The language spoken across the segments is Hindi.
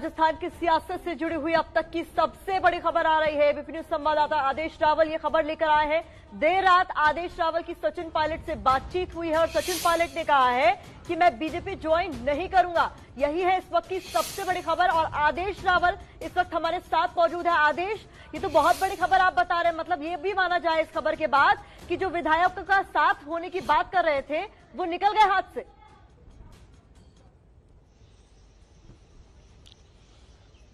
राजस्थान की सियासत से जुड़ी हुई अब तक की सबसे बड़ी खबर आ रही है। बीपी न्यूज संवाददाता आदेश रावल ये खबर लेकर आए हैं। देर रात आदेश रावल की सचिन पायलट से बातचीत हुई है और सचिन पायलट ने कहा है कि मैं बीजेपी ज्वाइन नहीं करूंगा। यही है इस वक्त की सबसे बड़ी खबर और आदेश रावल इस वक्त हमारे साथ मौजूद है। आदेश, ये तो बहुत बड़ी खबर आप बता रहे हैं, मतलब ये भी माना जाए इस खबर के बाद कि जो विधायकों का साथ होने की बात कर रहे थे वो निकल गए हाथ से।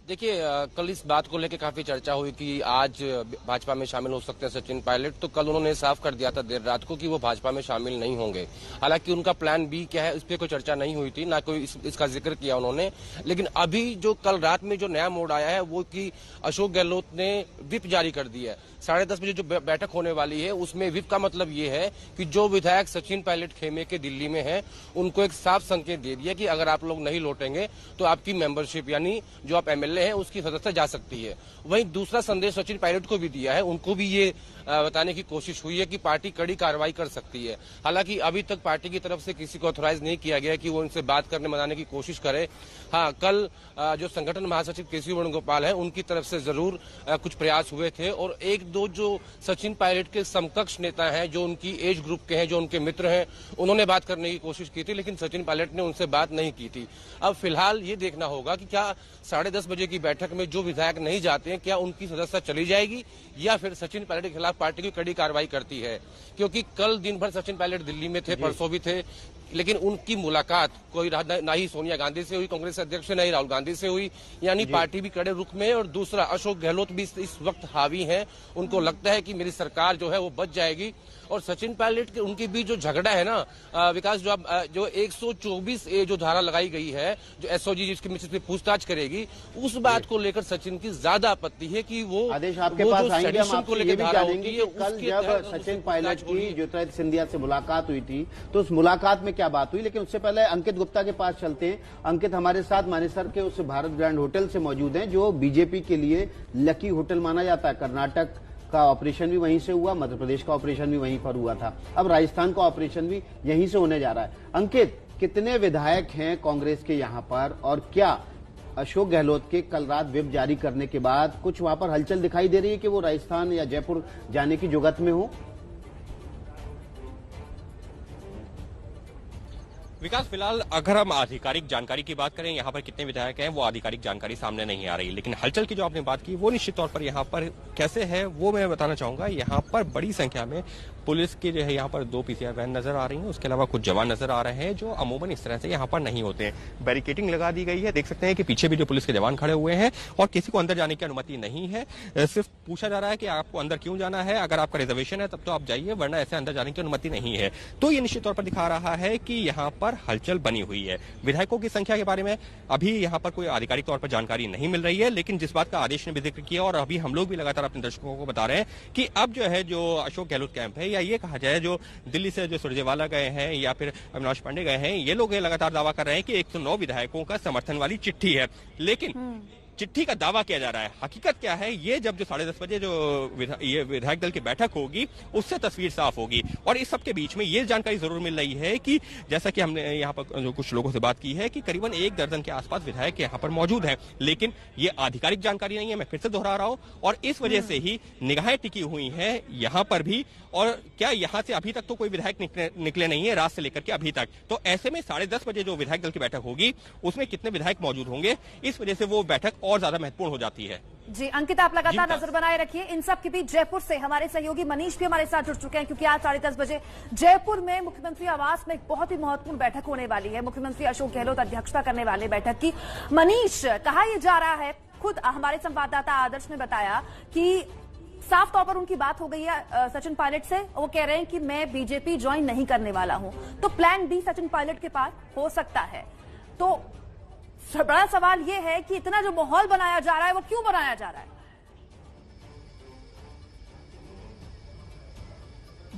देखिए, कल इस बात को लेकर काफी चर्चा हुई कि आज भाजपा में शामिल हो सकते हैं सचिन पायलट। तो कल उन्होंने साफ कर दिया था देर रात को कि वो भाजपा में शामिल नहीं होंगे। हालांकि उनका प्लान बी क्या है इस पर कोई चर्चा नहीं हुई थी, ना कोई इसका जिक्र किया उन्होंने। लेकिन अभी जो कल रात में जो नया मोड़ आया है वो कि अशोक गहलोत ने व्हिप जारी कर दी है। 10:30 बजे जो बैठक होने वाली है उसमें व्हिप का मतलब ये है कि जो विधायक सचिन पायलट खेमे के दिल्ली में हैं उनको एक साफ संकेत दे दिया कि अगर आप लोग नहीं लौटेंगे तो आपकी मेंबरशिप यानी जो आप एमएलए है उसकी सदस्यता जा सकती है। वहीं दूसरा संदेश सचिन पायलट को भी दिया है, उनको भी ये बताने की कोशिश हुई है कि पार्टी कड़ी कार्रवाई कर सकती है। हालांकि अभी तक पार्टी की तरफ से किसी को ऑथराइज नहीं किया गया कि वो उनसे बात करने मनाने की कोशिश करे। हाँ, कल जो संगठन महासचिव केसी वेणुगोपाल है उनकी तरफ से जरूर कुछ प्रयास हुए थे और एक दो जो सचिन पायलट के समकक्ष नेता हैं, जो उनकी एज ग्रुप के हैं, जो उनके मित्र हैं, उन्होंने बात करने की कोशिश की थी, लेकिन सचिन पायलट ने उनसे बात नहीं की थी। अब फिलहाल ये देखना होगा कि क्या 10:30 बजे की बैठक में जो विधायक नहीं जाते हैं क्या उनकी सदस्यता चली जाएगी या फिर सचिन पायलट के खिलाफ पार्टी की कड़ी कार्रवाई करती है। क्योंकि कल दिन भर सचिन पायलट दिल्ली में थे, परसों भी थे, लेकिन उनकी मुलाकात कोई ना ही सोनिया गांधी से हुई, कांग्रेस अध्यक्ष से, ना ही राहुल गांधी से हुई, यानी पार्टी भी कड़े रुख में है। और दूसरा, अशोक गहलोत भी इस वक्त हावी हैं, उनको लगता है कि मेरी सरकार जो है वो बच जाएगी। और सचिन पायलट के उनके बीच जो झगड़ा है ना विकास, जो 124 ए जो धारा लगाई गई है, जो एसओजी जिसकी पूछताछ करेगी, उस बात को लेकर सचिन की ज्यादा आपत्ति है कि वो आदेश आपके पास आएंगे। हम आपसे ये भी जानेंगे कि कल जब सचिन पायलट की ज्योतिरादित्य सिंधिया से मुलाकात हुई थी तो उस मुलाकात में क्या बात हुई, लेकिन उससे पहले अंकित गुप्ता के पास चलते हैं। अंकित हमारे साथ मानेसर के उस भारत ग्रैंड होटल से मौजूद हैं जो बीजेपी के लिए लकी होटल माना जाता है। कर्नाटक का ऑपरेशन भी वहीं से हुआ, मध्य प्रदेश का ऑपरेशन भी वहीं पर हुआ था, अब राजस्थान का ऑपरेशन भी यहीं से होने जा रहा है। अंकित, कितने विधायक हैं कांग्रेस के यहां पर और क्या अशोक गहलोत के कल रात व्हिप जारी करने के बाद कुछ वहां पर हलचल दिखाई दे रही है कि वो राजस्थान या जयपुर जाने की जुगत में हो? विकास, फिलहाल अगर हम आधिकारिक जानकारी की बात करें यहाँ पर कितने विधायक हैं वो आधिकारिक जानकारी सामने नहीं आ रही, लेकिन हलचल की जो आपने बात की वो निश्चित तौर पर यहाँ पर कैसे है वो मैं बताना चाहूंगा। यहाँ पर बड़ी संख्या में पुलिस की जो है यहाँ पर 2 पीसीआर वैन नजर आ रही हैं, उसके अलावा कुछ जवान नजर आ रहे हैं जो अमूमन इस तरह से यहाँ पर नहीं होते हैं। बैरिकेडिंग लगा दी गई है, देख सकते हैं कि पीछे भी जो पुलिस के जवान खड़े हुए हैं और किसी को अंदर जाने की अनुमति नहीं है। सिर्फ पूछा जा रहा है कि आपको अंदर क्यों जाना है, अगर आपका रिजर्वेशन है तब तो आप जाइए, वरना ऐसे अंदर जाने की अनुमति नहीं है। तो ये निश्चित तौर पर दिखा रहा है कि यहाँ पर हलचल बनी हुई है। विधायकों की संख्या के बारे में अभी यहाँ पर कोई आधिकारिक तौर पर जानकारी नहीं मिल रही है, लेकिन जिस बात का आदेश ने भी जिक्र किया और अभी हम लोग भी लगातार अपने दर्शकों को बता रहे हैं कि अब जो है जो अशोक गहलोत कैंप है या ये कहा जाए जो दिल्ली से जो सुरजेवाला गए हैं या फिर अविनाश पांडे गए हैं, ये लोग लगातार दावा कर रहे हैं कि 109 विधायकों का समर्थन वाली चिट्ठी है, लेकिन चिट्ठी का दावा किया जा रहा है। हकीकत क्या है ये जब जो 10:30 बजे जो ये विधायक दल की बैठक होगी उससे तस्वीर साफ होगी। और इस सब के बीच में ये जानकारी जरूर मिल रही है कि जैसा कि हमने यहाँ पर जो कुछ लोगों से बात की है कि करीबन 1 दर्जन के आसपास विधायक यहाँ पर मौजूद हैं, लेकिन ये आधिकारिक जानकारी नहीं है, मैं फिर से दोहरा रहा हूँ। और इस वजह से ही निगाहें टिकी हुई हैं यहाँ पर भी। और क्या यहाँ से अभी तक तो कोई विधायक निकले नहीं है, रात से लेकर के अभी तक। तो ऐसे में 10:30 बजे जो विधायक दल की बैठक होगी उसमें कितने विधायक मौजूद होंगे, इस वजह से वो बैठक और ज्यादा महत्वपूर्ण हो जाती है। जी अंकित, आप लगातार नजर बनाए रखिए। इन सब के बीच जयपुर से हमारे सहयोगी मनीष भी हमारे साथ जुड़ चुके हैं, क्योंकि आज 10:30 बजे जयपुर में मुख्यमंत्री आवास में एक बहुत ही महत्वपूर्ण बैठक होने वाली है। मुख्यमंत्री अशोक गहलोत अध्यक्षता करने वाले बैठक की। मनीष, कहा यह जा रहा है, खुद हमारे संवाददाता आदर्श ने बताया कि साफ तौर पर उनकी बात हो गई है सचिन पायलट से, वो कह रहे हैं कि मैं बीजेपी ज्वाइन नहीं करने वाला हूं। तो प्लान बी सचिन पायलट के पास हो सकता है। तो बड़ा सवाल यह है कि इतना जो माहौल बनाया जा रहा है वो क्यों बनाया जा रहा है?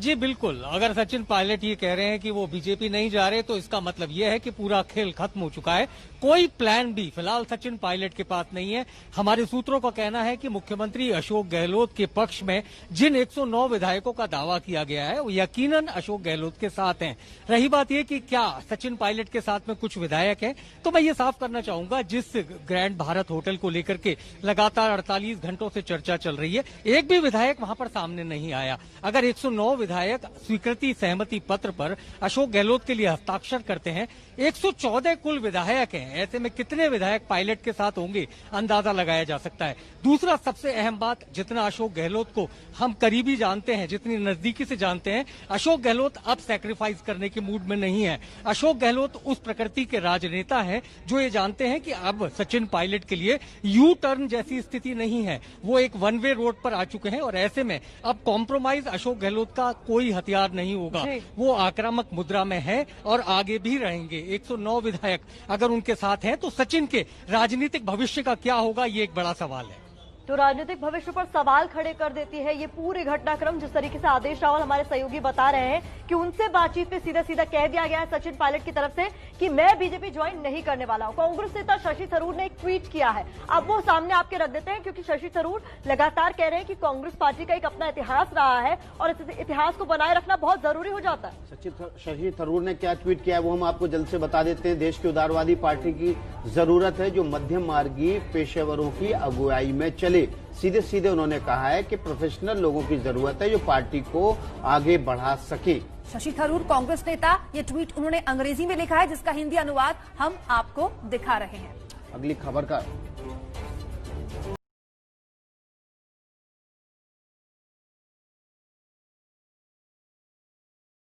जी बिल्कुल, अगर सचिन पायलट ये कह रहे हैं कि वो बीजेपी नहीं जा रहे तो इसका मतलब ये है कि पूरा खेल खत्म हो चुका है। कोई प्लान बी फिलहाल सचिन पायलट के पास नहीं है। हमारे सूत्रों का कहना है कि मुख्यमंत्री अशोक गहलोत के पक्ष में जिन 109 विधायकों का दावा किया गया है वो यकीनन अशोक गहलोत के साथ हैं। रही बात ये कि क्या सचिन पायलट के साथ में कुछ विधायक हैं, तो मैं ये साफ करना चाहूंगा, जिस ग्रैंड भारत होटल को लेकर के लगातार 48 घंटों से चर्चा चल रही है, एक भी विधायक वहां पर सामने नहीं आया। अगर 109 विधायक स्वीकृति सहमति पत्र पर अशोक गहलोत के लिए हस्ताक्षर करते हैं, 114 कुल विधायक हैं, ऐसे में कितने विधायक पायलट के साथ होंगे अंदाजा लगाया जा सकता है। दूसरा सबसे अहम बात, जितना अशोक गहलोत को हम करीबी जानते हैं, जितनी नजदीकी से जानते हैं, अशोक गहलोत अब सैक्रिफाइस करने के मूड में नहीं है। अशोक गहलोत उस प्रकृति के राजनेता हैं जो ये जानते हैं कि अब सचिन पायलट के लिए यू टर्न जैसी स्थिति नहीं है, वो एक वन वे रोड पर आ चुके हैं और ऐसे में अब कॉम्प्रोमाइज अशोक गहलोत का कोई हथियार नहीं होगा। वो आक्रामक मुद्रा में है और आगे भी रहेंगे। 109 विधायक अगर उनके साथ हैं तो सचिन के राजनीतिक भविष्य का क्या होगा, ये एक बड़ा सवाल है। तो राजनीतिक भविष्य पर सवाल खड़े कर देती है ये पूरे घटनाक्रम। जिस तरीके से आदेश रावल हमारे सहयोगी बता रहे हैं कि उनसे बातचीत में सीधा सीधा कह दिया गया है सचिन पायलट की तरफ से कि मैं बीजेपी ज्वाइन नहीं करने वाला हूं। कांग्रेस नेता शशि थरूर ने एक ट्वीट किया है, अब वो सामने आपके रख देते हैं, क्योंकि शशि थरूर लगातार कह रहे हैं कि कांग्रेस पार्टी का एक अपना इतिहास रहा है और इस इतिहास को बनाए रखना बहुत जरूरी हो जाता है। शशि थरूर ने क्या ट्वीट किया है वो हम आपको जल्द से बता देते हैं। देश की उदारवादी पार्टी की जरूरत है जो मध्यम मार्गी पेशेवरों की अगुवाई में चले। सीधे सीधे उन्होंने कहा है कि प्रोफेशनल लोगों की जरूरत है जो पार्टी को आगे बढ़ा सके। शशि थरूर कांग्रेस नेता, ये ट्वीट उन्होंने अंग्रेजी में लिखा है जिसका हिंदी अनुवाद हम आपको दिखा रहे हैं। अगली खबर का